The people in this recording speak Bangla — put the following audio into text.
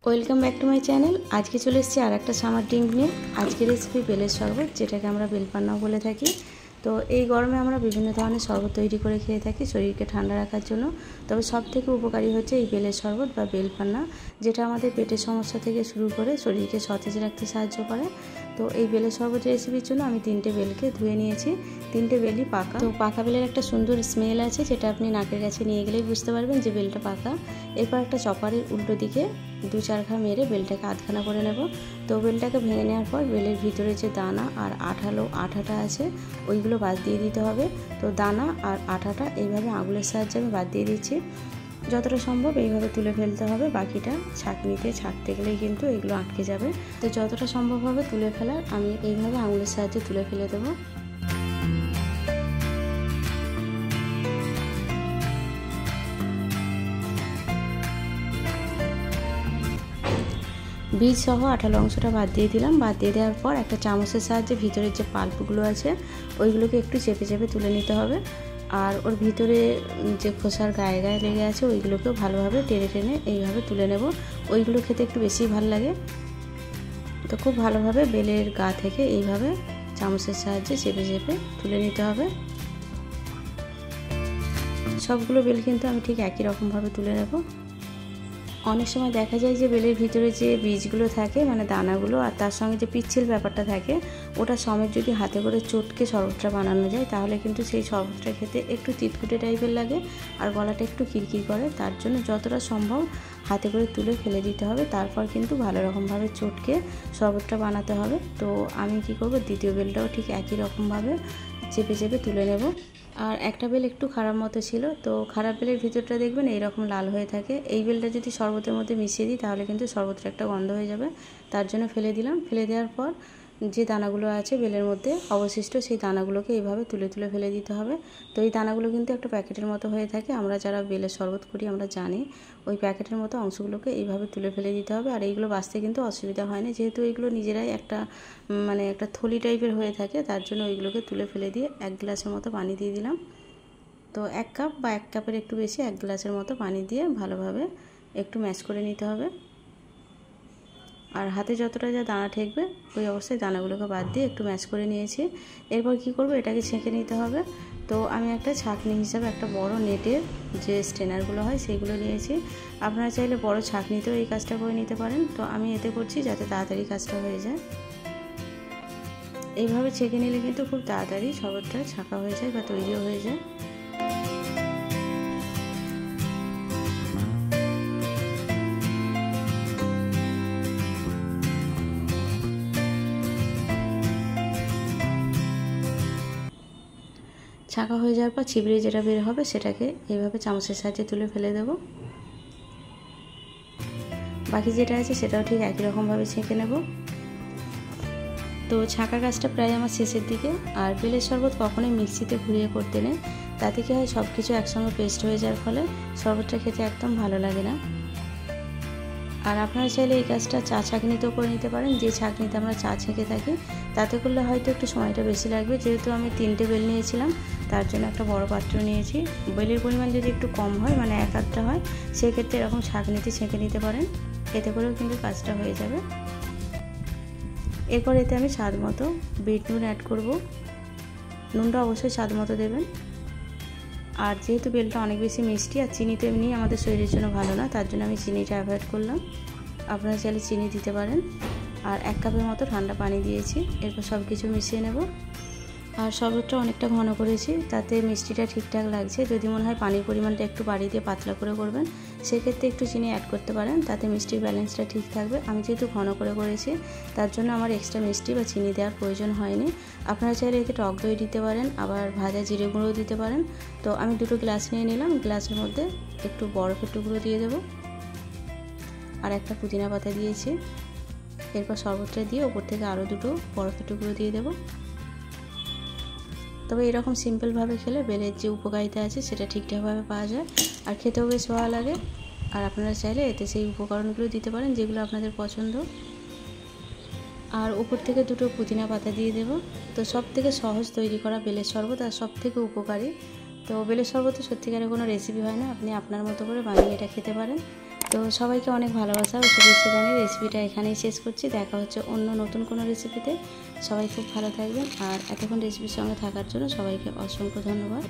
Welcome back to my channel. আজকে চলে এসেছি আর একটা সামার ড্রিঙ্ক নিয়ে। আজকের রেসিপি বেলের শরবত, যেটাকে আমরা বেলপান্নাও বলে থাকি। তো এই গরমে আমরা বিভিন্ন ধরনের শরবত তৈরি করে খেয়ে থাকি শরীরকে ঠান্ডা রাখার জন্য। তবে সবথেকে উপকারী হচ্ছে এই বেলের শরবত বা বেলপান্না, যেটা আমাদের পেটের সমস্যা থেকে শুরু করে শরীরকে সতেজ রাখতে সাহায্য করে। তো এই বেলের শরবত রেসিপির জন্য আমি 3টে বেলকে ধুয়ে নিয়েছি। 3টে বেলই পাকা। তো পাকা বেলের একটা সুন্দর স্মেল আছে, যেটা আপনি নাকের কাছে নিয়ে গেলেই বুঝতে পারবেন যে বেলটা পাকা। এরপর একটা চপারের উল্টো দিকে 2-4 ঘা মেরে বেলটাকে আধখানা করে নেব। তো বেলটাকে ভেঙে নেওয়ার পর বেলের ভিতরে যে দানা আর আঠাটা আছে ওইগুলো বাদ দিয়ে দিতে হবে। তো দানা আর আঠাটা এইভাবে আঙুলের সাহায্যে আমি বাদ দিয়ে দিচ্ছি। যতটা সম্ভব এইভাবে তুলে ফেলতে হবে, বাকিটা ছাঁকনিতে ছাঁকতে গেলেই কিন্তু এগুলো আটকে যাবে। তো যতটা সম্ভব হবে তুলে ফেলার আমি এইভাবে আঙুলের সাহায্যে তুলে ফেলে দেবো। বীজ সহ আঠালো অংশটা বাদ দিয়ে দিলাম। বাদ দিয়ে দেওয়ার পর একটা চামচের সাহায্যে ভিতরের যে পাল্পগুলো আছে ওইগুলোকে একটু চেপে চেপে তুলে নিতে হবে। আর ওর ভিতরে যে খোসার গায়ে গায়ে লেগে আছে ওইগুলোকেও ভালোভাবে টেনে টেনে এইভাবে তুলে নেব। ওইগুলো খেতে একটু বেশি ভালো লাগে। তো খুব ভালোভাবে বেলের গা থেকে এইভাবে চামচের সাহায্যে চেপে চেপে তুলে নিতে হবে। সবগুলো বেল কিন্তু আমি ঠিক একই রকমভাবে তুলে নেব। অনেক সময় দেখা যায় যে বেলের ভিতরে যে বীজগুলো থাকে, মানে দানাগুলো, আর তার সঙ্গে যে পিচ্ছিল ব্যাপারটা থাকে, ওটা সমেত যদি হাতে করে চটকে শরবতটা বানানো যায় তাহলে কিন্তু সেই শরবতটা খেতে একটু তিতকুটে টাইপের লাগে আর গলাটা একটু কিরকির করে। তার জন্য যতটা সম্ভব হাতে করে তুলে ফেলে দিতে হবে, তারপর কিন্তু ভালো রকমভাবে চটকে শরবতটা বানাতে হবে। তো আমি কি করব, দ্বিতীয় বেলটাও ঠিক একই রকমভাবে চেপে চেপে তুলে নেব। আর একটা বেল একটু খারাপ মতো ছিল, তো খারাপ বেলের ভিতরটা দেখবেন এইরকম লাল হয়ে থাকে। এই বেলটা যদি শরবতের মধ্যে মিশিয়ে দিই তাহলে কিন্তু শরবতের একটা গন্ধ হয়ে যাবে, তার জন্য ফেলে দিলাম। ফেলে দেওয়ার পর যে দানাগুলো আছে বেলের মধ্যে অবশিষ্ট, সেই দানাগুলোকে এইভাবে তুলে তুলে ফেলে দিতে হবে। তো এই দানাগুলো কিন্তু একটা প্যাকেটের মতো হয়ে থাকে, আমরা যারা বেলের শরবত করি আমরা জানি। ওই প্যাকেটের মতো অংশগুলোকে এইভাবে তুলে ফেলে দিতে হবে। আর এইগুলো বাছতে কিন্তু অসুবিধা হয় না, যেহেতু এইগুলো নিজেরাই একটা একটা থলি টাইপের হয়ে থাকে, তার জন্য ওইগুলোকে তুলে ফেলে দিয়ে 1 গ্লাসের মতো পানি দিয়ে দিলাম। তো 1 কাপ বা 1 কাপের একটু বেশি 1 গ্লাসের মতো পানি দিয়ে ভালোভাবে একটু ম্যাশ করে নিতে হবে। আর হাতে যতটা যা দানা ঠেকবে ওই অবস্থায় দানাগুলোকে বাদ দিয়ে একটু ম্যাশ করে নিয়েছি। এরপর কি করব, এটাকে ছেঁকে নিতে হবে। তো আমি একটা ছাঁকনি হিসাবে একটা বড় নেটের যে স্ট্রেনারগুলো হয় সেইগুলো নিয়েছি। আপনারা চাইলে বড় ছাঁকনিতেও এই কাজটা করে নিতে পারেন। তো আমি এতে করছি যাতে তাড়াতাড়ি কাজটা হয়ে যায়। এইভাবে ছেঁকে নিলে কিন্তু খুব তাড়াতাড়ি শরবতটা ছাঁকা হয়ে যায় বা তৈরিও হয়ে যায়। ছাঁকা হয়ে যাওয়ার পর ছিবড়ে যেটা বের হবে সেটাকে এইভাবে চামচের সাহায্যে তুলে ফেলে দেব। বাকি যেটা আছে সেটাও ঠিক একই রকমভাবে ছেঁকে নেব। তো ছাঁকা কাজটা প্রায় আমার শেষের দিকে। আর বেলের শরবত কখনোই মিক্সিতে ঘুরিয়ে করতে নেই, তাতে কি হয় সব কিছু একসঙ্গে পেস্ট হয়ে যাওয়ার ফলে শরবতটা খেতে একদম ভালো লাগে না। আর আপনারা চাইলে এই কাজটা চা ছাঁকনিতেও করে নিতে পারেন, যে ছাঁকনিতে আমরা চা ছেঁকে থাকি। তাতে করলে হয়তো একটু সময়টা বেশি লাগবে, যেহেতু আমি 3টে বেল নিয়েছিলাম তার জন্য একটা বড় পাত্র নিয়েছি। বেলের পরিমাণ যদি একটু কম হয়, মানে 1 আধটা হয়, সেক্ষেত্রে এরকম ছাঁকনিতে ছেঁকে নিতে পারেন, এতে করেও কিন্তু কাজটা হয়ে যাবে। এরপর এতে আমি স্বাদ মতো বিট নুন অ্যাড করব। নুনটা অবশ্যই স্বাদ মতো দেবেন। আর যেহেতু বেলটা অনেক বেশি মিষ্টি আর চিনি তো এমনি আমাদের শরীরের জন্য ভালো না, তার জন্য আমি চিনিটা অ্যাভয়েড করলাম। আপনারা চাইলে চিনি দিতে পারেন। আর 1 কাপের মতো ঠান্ডা পানি দিয়েছি। এরপর সব কিছু মিশিয়ে নেব। আর শরবতটা অনেকটা ঘন করেছি, তাতে মিষ্টিটা ঠিকঠাক লাগছে। যদি মনে হয় পানির পরিমাণটা একটু বাড়িয়ে দিয়ে পাতলা করে করবেন, সেক্ষেত্রে একটু চিনি অ্যাড করতে পারেন, তাতে মিষ্টির ব্যালেন্সটা ঠিক থাকবে। আমি যেহেতু ঘন করে করেছি তার জন্য আমার এক্সট্রা মিষ্টি বা চিনি দেওয়ার প্রয়োজন হয়নি। আপনারা চাইলে এতে টক দই দিতে পারেন, আবার ভাজা জিরে গুঁড়ো দিতে পারেন। তো আমি 2টো গ্লাস নিয়ে নিলাম, গ্লাসের মধ্যে একটু বরফের টুকরো দিয়ে দেবো আর একটা পুদিনা পাতা দিয়েছি। এরপর শরবতটা দিয়ে ওপর থেকে আরও 2টো বরফের টুকরো দিয়ে দেবো। তবে এরকম সিম্পলভাবে খেলে বেলের যে উপকারিতা আছে সেটা ঠিকঠাকভাবে পাওয়া যায় আর খেতেও বেশ ভালো লাগে। আর আপনারা চাইলে এতে সেই উপকরণগুলো দিতে পারেন যেগুলো আপনাদের পছন্দ। আর উপর থেকে 2টো পুদিনা পাতা দিয়ে দেব। তো সবথেকে সহজ তৈরি করা বেলের শরবত আর সবথেকে উপকারী। তো বেলের শরবত সত্যিকারের কোনো রেসিপি হয় না, আপনি আপনার মতো করে বানিয়ে এটা খেতে পারেন। তো সবাইকে অনেক ভালোবাসা ও শুভেচ্ছা জানিয়ে রেসিপিটা এখানেই শেষ করছি। দেখা হচ্ছে অন্য নতুন কোনো রেসিপিতে। সবাই খুব ভালো থাকবেন, আর এতক্ষণ রেসিপির সঙ্গে থাকার জন্য সবাইকে অসংখ্য ধন্যবাদ।